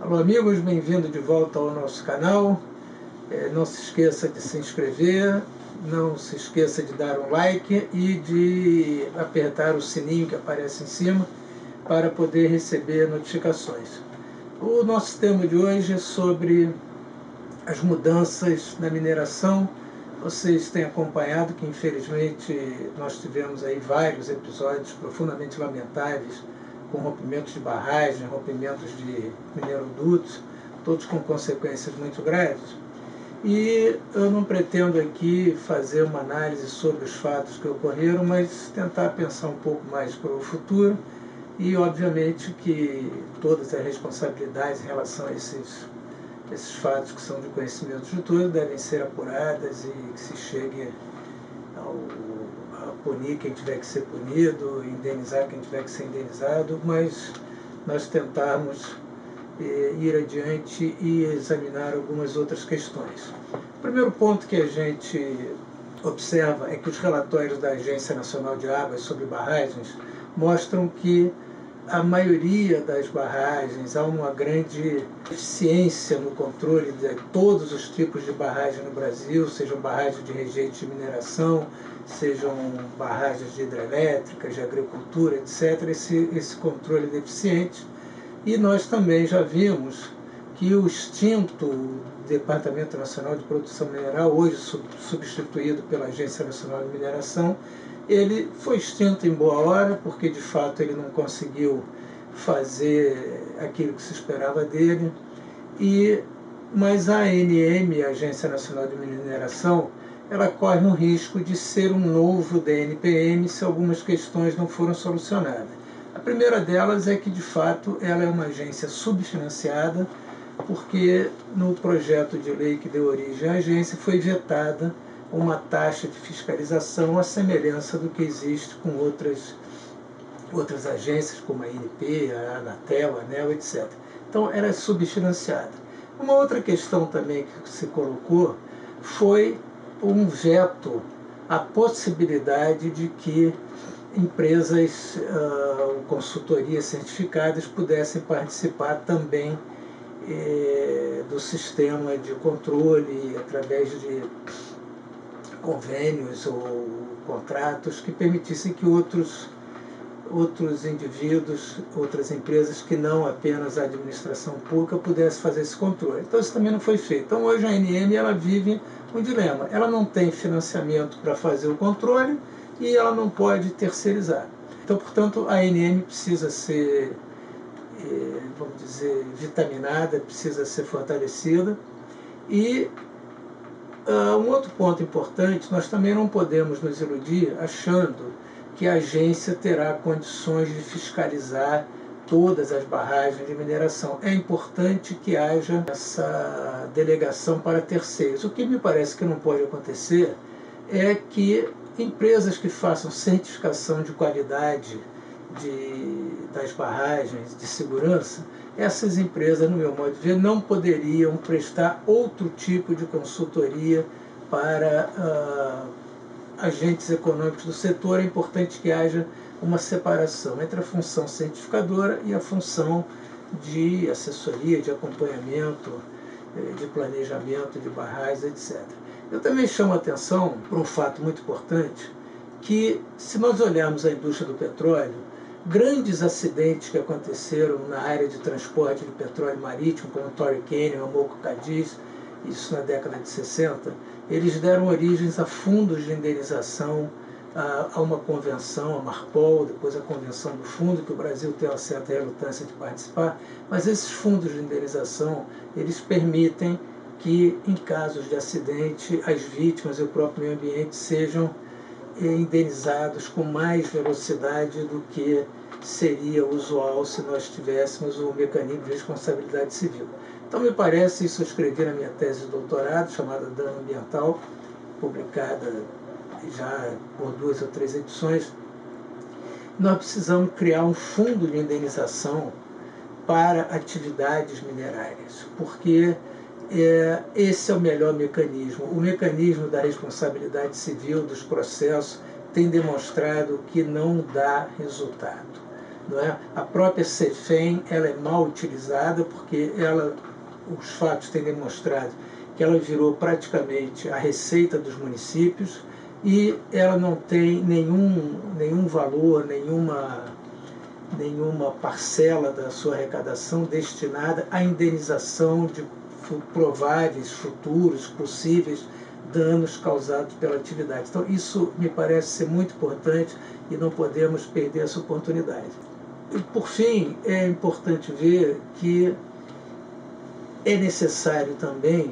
Alô amigos, bem-vindo de volta ao nosso canal. Não se esqueça de se inscrever, não se esqueça de dar um like e de apertar o sininho que aparece em cima para poder receber notificações. O nosso tema de hoje é sobre as mudanças na mineração. Vocês têm acompanhado que infelizmente nós tivemos aí vários episódios profundamente lamentáveis, com rompimentos de barragem, rompimentos de minerodutos, todos com consequências muito graves. E eu não pretendo aqui fazer uma análise sobre os fatos que ocorreram, mas tentar pensar um pouco mais para o futuro e, obviamente, que todas as responsabilidades em relação a esses fatos que são de conhecimento de todos devem ser apuradas e que se chegue a punir quem tiver que ser punido, indenizar quem tiver que ser indenizado, mas nós tentarmos ir adiante e examinar algumas outras questões. O primeiro ponto que a gente observa é que os relatórios da Agência Nacional de Águas sobre barragens mostram que a maioria das barragens, há uma grande eficiência no controle de todos os tipos de barragem no Brasil, sejam barragens de rejeito de mineração, sejam barragens de hidrelétricas, de agricultura, etc. Esse controle é deficiente. E nós também já vimos que o extinto Departamento Nacional de Produção Mineral, hoje substituído pela Agência Nacional de Mineração, ele foi extinto em boa hora, porque de fato ele não conseguiu fazer aquilo que se esperava dele. Mas a ANM, a Agência Nacional de Mineração, ela corre o risco de ser um novo DNPM se algumas questões não foram solucionadas. A primeira delas é que, de fato, ela é uma agência subfinanciada, porque no projeto de lei que deu origem à agência foi vetada uma taxa de fiscalização à semelhança do que existe com outras agências, como a ANP, a Anatel, a ANEEL, etc. Então, ela é subfinanciada. Uma outra questão também que se colocou foi um veto à possibilidade de que empresas ou consultorias certificadas pudessem participar também do sistema de controle através de convênios ou contratos que permitissem que outros indivíduos, outras empresas que não apenas a administração pública pudessem fazer esse controle. Então isso também não foi feito. Então hoje a ANM ela vive um dilema. Ela não tem financiamento para fazer o controle e ela não pode terceirizar. Então, portanto, a ANM precisa ser, vamos dizer, vitaminada, precisa ser fortalecida. E um outro ponto importante, nós também não podemos nos iludir achando que a agência terá condições de fiscalizar todas as barragens de mineração. É importante que haja essa delegação para terceiros. O que me parece que não pode acontecer é que empresas que façam certificação de qualidade das barragens, de segurança, essas empresas, no meu modo de ver, não poderiam prestar outro tipo de consultoria para agentes econômicos do setor. É importante que haja uma separação entre a função certificadora e a função de assessoria, de acompanhamento, de planejamento de barragens, etc. Eu também chamo a atenção para um fato muito importante, que se nós olharmos a indústria do petróleo, grandes acidentes que aconteceram na área de transporte de petróleo marítimo, como o Torrey Canyon, o Moco Cadiz, isso na década de 60, eles deram origens a fundos de indenização, a uma convenção, a Marpol, depois a Convenção do Fundo, que o Brasil tem uma certa relutância de participar, mas esses fundos de indenização, eles permitem que, em casos de acidente, as vítimas e o próprio meio ambiente sejam indenizados com mais velocidade do que seria usual se nós tivéssemos o mecanismo de responsabilidade civil. Então, me parece, isso eu escrevi na minha tese de doutorado, chamada Dano Ambiental, publicada já por 2 ou 3 edições, nós precisamos criar um fundo de indenização para atividades minerárias, porque esse é o melhor mecanismo. O mecanismo da responsabilidade civil dos processos tem demonstrado que não dá resultado. não é? A própria CEFEM, ela é mal utilizada porque os fatos têm demonstrado que ela virou praticamente a receita dos municípios e ela não tem nenhum valor, nenhuma parcela da sua arrecadação destinada à indenização de prováveis, futuros, possíveis danos causados pela atividade. Então isso me parece ser muito importante e não podemos perder essa oportunidade. E, por fim, é importante ver que é necessário também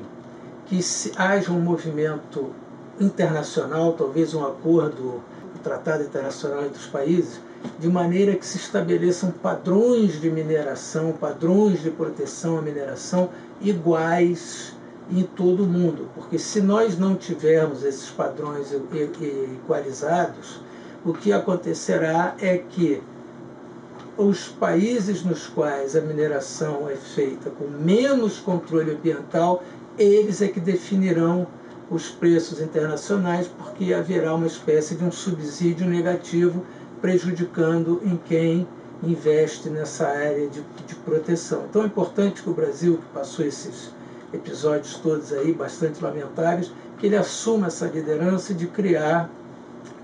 que haja um movimento internacional, talvez um acordo, um tratado internacional entre os países, de maneira que se estabeleçam padrões de mineração, padrões de proteção à mineração iguais em todo o mundo. Porque se nós não tivermos esses padrões igualizados, o que acontecerá é que os países nos quais a mineração é feita com menos controle ambiental, eles é que definirão os preços internacionais, porque haverá uma espécie de um subsídio negativo prejudicando em quem investe nessa área de proteção. Então é importante que o Brasil, que passou esses episódios todos aí bastante lamentáveis, que ele assuma essa liderança de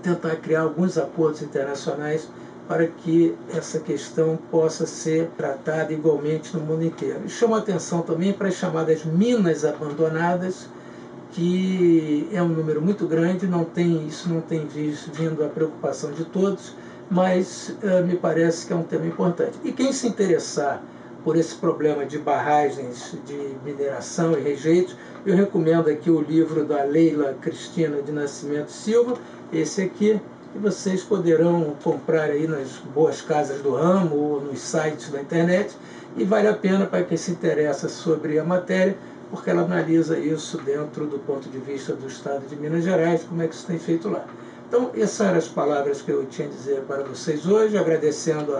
tentar criar alguns acordos internacionais para que essa questão possa ser tratada igualmente no mundo inteiro. E chamo a atenção também para as chamadas minas abandonadas, que é um número muito grande, isso não tem vindo a preocupação de todos, mas me parece que é um tema importante. E quem se interessar por esse problema de barragens de mineração e rejeitos, eu recomendo aqui o livro da Leila Cristina de Nascimento Silva, esse aqui, que vocês poderão comprar aí nas boas casas do ramo ou nos sites da internet, e vale a pena para quem se interessa sobre a matéria, porque ela analisa isso dentro do ponto de vista do Estado de Minas Gerais, como é que isso tem feito lá. Então, essas eram as palavras que eu tinha a dizer para vocês hoje, agradecendo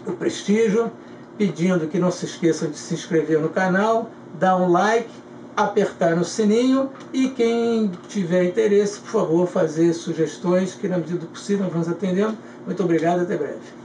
o prestígio, pedindo que não se esqueçam de se inscrever no canal, dar um like, apertar no sininho e quem tiver interesse, por favor, fazer sugestões que na medida do possível nós vamos atendendo. Muito obrigado, até breve.